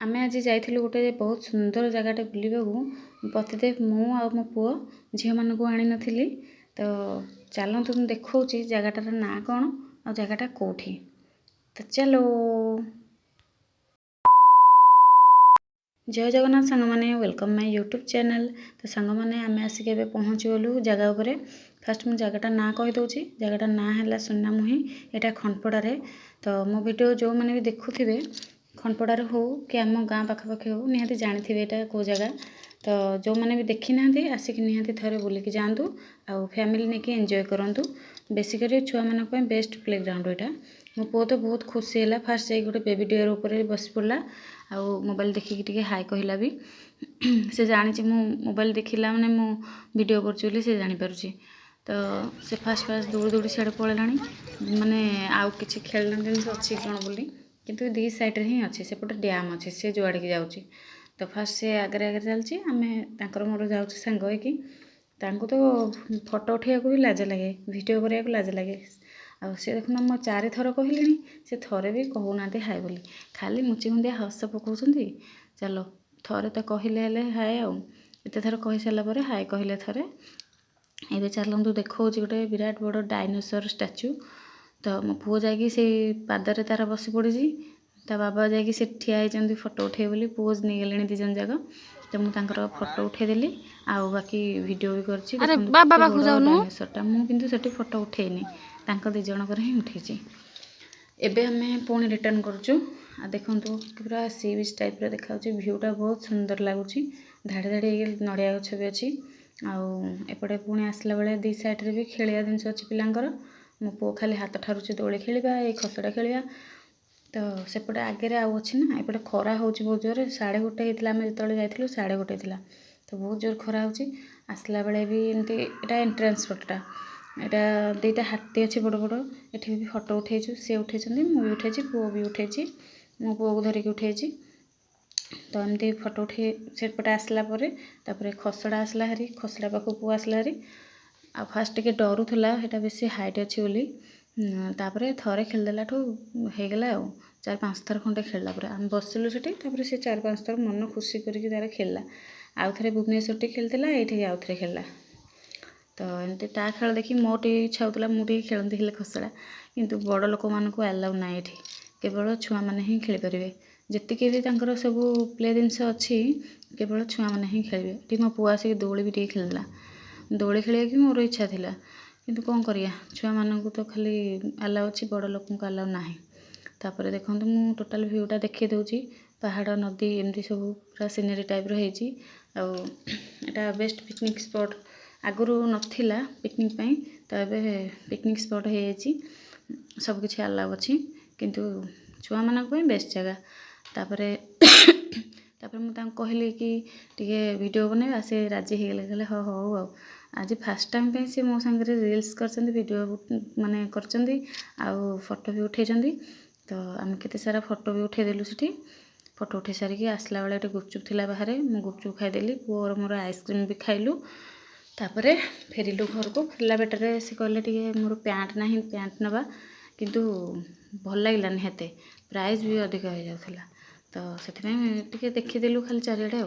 आमे आज जाइथिलु गोटे बहुत सुंदर जगह बुलवाकू पतिदेव मु आ मो पुओ झील मान को आनी नथिली। तो चलतु तुम देखा जगटार ना कौन आ जगटा कौटी। तो चलो जय जगन्नाथ सांग मैंने वेलकम माय यूट्यूब चैनल। तो सांग मैंने आम आसिक पहुँची गलु जगह उपर। फास्ट मुझे जगटा ना कहीदे जगटा ना है सुनामुही यहाँ खनपड़ारे। तो मो वीडियो जो मैंने भी देखुवे खनपड़ार हो कि आम गाँ पाखापाखि हो निहाती जानी यहाँ कौ जगह। तो जो मैंने भी देखी ना आसिक निहाती थे बुलिकी जातु आउ फैमिली नहीं एंजॉय करूँ। बेसिकली छुआ मान बेस्ट प्ले ग्राउंड यहाँ। मो पुओ तो बहुत खुशी है। फास्ट जाए गोटे बेबी डियर उपर बस पड़ा आउ मोबाइल देखिकी हाई कहला भी से जानी मु मोबाइल देखला मैंने मु वीडियो करुँच से जापर। तो से फास्ट फास्ट दौड़ी दौड़ी सियाड़े पलैला माने आउ कि खेलना जिन अच्छी कौन बोली किंतु दी साइड्रे ही अच्छे सेपटे डैम अच्छे से जुआड़ की जाऊँगी। तो फास्ट से आगे आगे चलती आम तर मोर जाऊँ सांग होगी। तो फोटो उठेक भी लाज लगे वीडियो करने को लाज लगे। आ सी देखुना मो 4 थर कहली से थरे भी कहूना हाय बोली खाली मुची मुंदिया हस पकाउछंती। चलो थरे तो कहले हाय आते थर कही सारापर हाय कहले थरे। एबे चलतु देखा गोटे विराट बड़ डायनोसर स्टाच्यू। तो मो पुओ जाकि से पादरे तार बस पड़ी ता बाबा जाकि से ठिया होती फोटो उठे बोली पोज नहीं गले दी जन जाक। तो मुझे फोटो उठेदेली आउ बाकी वीडियो भी करछि। डायनोसरटा मुझे फोटो उठेनी दी जनकर ही उठे। एबे हमें पुणी रिटर्न करुँ आ देखु पूरा सी बीच टाइप देखा भ्यूटा बहुत सुंदर लगुच। धाड़ी धाड़ी नड़िया गछ भी अच्छी आउे पुणी आसला बेले दी साइड्रे भी खेलिया जिनस अच्छी पिलांकर। मो पुओ खाली हाथ ठारुची दोली खेलिया ये खसड़ा खेलिया। तो सेपटे आगे आउ अच्छी ना एपटे खरा हो बहुत जोर 1:30 होता आम जो जाइलु 1:30 तो बहुत जोर खरा हो आसला बेले भी एमती यहाँ एंट्रेंस पटटा यहाँ दुईटा हाथी अच्छी बड़ बड़ ये भी फोटो उठेचु सी उठे मुझे उठे पुओ भी उठे मो पुओ को धरिकी उठे। तो एमती फोटो उठे सेपटे आसला खसड़ा आसला हारी खसड़ा पाख पुओ आसला हारी आ फास्ट टिके डरुला यहाँ बेसी हाइट अच्छी बोली। तापर थरे खेलदेला होगला 4-5 थर खंडे खेलला आम बसिलु से से 4-5 थर मन खुशी करके तार खेलला। आउ थे भुवनेश्वर टी खेलता ये आउ थे खेलला। तो एमती ता खेल देखी मो टे इच्छा होता मुझे खेलती हेल्ले खसड़ा किंतु बड़ लोक मानक आलाउ ना ये केवल छुआ मैंने ही खेल पारे जितकी भी सब प्ले जिनस अच्छी केवल छुआ मैंने ही खेलेंगे। मो पुआ आसिक दौड़ी भी खेलला दौड़ी खेलिया कि मोर इच्छा थिला किंतु कौन करिया छुआ मानक तो खाली आलाउ अच्छी बड़ लोक आलाउ ना। तापर देखो मु टोटाल भ्यूटा देखी दूची पहाड़ नदी एमती सब पूरा सीनेरी टाइप रही। आटा बेस्ट पिकनिक स्पॉट आगुरी नथिला पिकनिक पाई तो ये पिकनिक स्पॉट हो सबकि आलाउ अच्छी किंतु छुआ मानक बेस्ट जगह। तापर मुझे कहली कि टे वीडियो बनवा से राजी हो गले हाँ हूँ आज फास्ट टाइम पे सी मो सांगे रील्स कर वीडियो माने कर फोटो भी उठे। तो आम केते सारा फोटो भी उठेदेलु से फोटो उठे सारिकी आसला बेले गुपचुप थिला बाहर मु गुपचुप खाईदेली पुओर मोर आइसक्रीम भी खाइलु। तापर फेरिलु घर को फेरला बेटर से कहले टे मोर पैंट ना पैंट नवा किंतु भल लगलानी हेते प्राइस भी अधिक हो जाउथला। तो से देखीदेलु खाली चारिआडे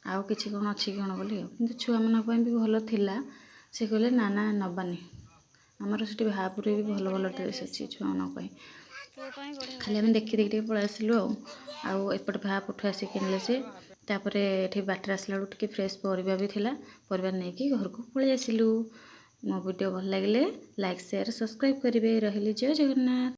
आउ किसी कौन अच्छी कौन बोली कि छुआ मान भी भल थिला से कहले ना ना नबानी आमर से भापुरे भी भल भल ड्रेस अच्छी छुआ मान खाली आम देखी देखी पलि आसिलु आउ एपटे भापुठू आसिक किनले से। तापर ये बाटर आसला बेलू फ्रेश परिवा भी थिला परिवा नहीं घर को पलि आसिलु। मो वीडियो भल लगे लाइक शेयर सब्सक्राइब करेंगे। रही जय जगन्नाथ।